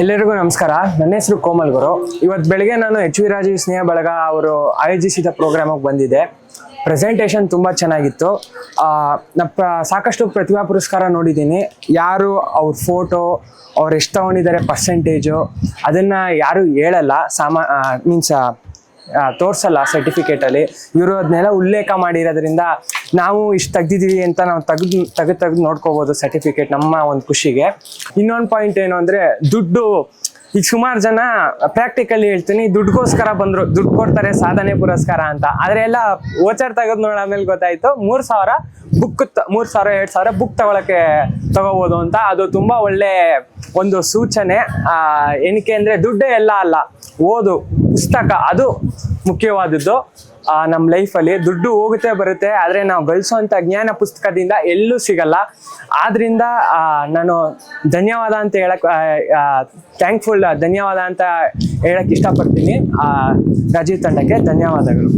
ಎಲ್ಲರಿಗೂ ನಮಸ್ಕಾರ. ನನ್ನ ಹೆಸರು ಕೋಮಲ್ ಗುರು. ಇವತ್ತು ಬೆಳಗ್ಗೆ ನಾನು ಎಚ್ ವಿ ರಾಜೀವ್ ಸ್ನೇಹ ಬಳಗ ಅವರು ಆಯೋಜಿಸಿದ ಪ್ರೋಗ್ರಾಮಿಗೆ ಬಂದಿದ್ದೆ. ಪ್ರೆಸೆಂಟೇಷನ್ ತುಂಬ ಚೆನ್ನಾಗಿತ್ತು. ಸಾಕಷ್ಟು ಪ್ರತಿಭಾ ಪುರಸ್ಕಾರ ನೋಡಿದ್ದೀನಿ. ಯಾರು ಅವ್ರ ಫೋಟೋ, ಅವ್ರು ಎಷ್ಟು ತೊಗೊಂಡಿದ್ದಾರೆ ಪರ್ಸೆಂಟೇಜು, ಅದನ್ನು ಯಾರು ಹೇಳಲ್ಲ, ಮೀನ್ಸ್ ತೋರಿಸಲ್ಲ ಸರ್ಟಿಫಿಕೇಟಲ್ಲಿ. ಇವರು ಅದನ್ನೆಲ್ಲ ಉಲ್ಲೇಖ ಮಾಡಿರೋದ್ರಿಂದ ನಾವು ಇಷ್ಟು ತೆಗ್ದಿದ್ದೀವಿ ಅಂತ ನಾವು ತೆಗೆದು ನೋಡ್ಕೋಬೋದು ಸರ್ಟಿಫಿಕೇಟ್, ನಮ್ಮ ಒಂದು ಖುಷಿಗೆ. ಇನ್ನೊಂದು ಪಾಯಿಂಟ್ ಏನು ಅಂದರೆ ದುಡ್ಡು. ಈಗ ಸುಮಾರು ಜನ ಪ್ರಾಕ್ಟಿಕಲಿ ಹೇಳ್ತೀನಿ, ದುಡ್ಡುಗೋಸ್ಕರ ಬಂದರು, ದುಡ್ಡು ಕೊಡ್ತಾರೆ ಸಾಧನೆ ಪುರಸ್ಕಾರ ಅಂತ. ಆದರೆ ಎಲ್ಲ ವೋಚರ್ ತೆಗೆದು ನೋಡಾದ್ಮೇಲೆ ಗೊತ್ತಾಯಿತು 3,000 ಬುಕ್ 3,000 2,000 ಬುಕ್ ತಗೋಬೋದು ಅಂತ. ಅದು ತುಂಬ ಒಳ್ಳೆ ಒಂದು ಸೂಚನೆ. ಏನಕ್ಕೆ ಅಂದರೆ ದುಡ್ಡೇ ಎಲ್ಲ ಅಲ್ಲ, ಓದು ಪುಸ್ತಕ ಅದು ಮುಖ್ಯವಾದದ್ದು ನಮ್ಮ ಲೈಫಲ್ಲಿ. ದುಡ್ಡು ಹೋಗುತ್ತೆ ಬರುತ್ತೆ, ಆದರೆ ನಾವು ಗಳಿಸೋಂಥ ಜ್ಞಾನ ಪುಸ್ತಕದಿಂದ ಎಲ್ಲೂ ಸಿಗಲ್ಲ. ಆದ್ರಿಂದ ನಾನು ಧನ್ಯವಾದ ಅಂತ ಧನ್ಯವಾದ ಅಂತ ಹೇಳಕ್ಕೆ ಇಷ್ಟಪಡ್ತೀನಿ ರಾಜೀವ್ ತಂಡಕ್ಕೆ. ಧನ್ಯವಾದಗಳು.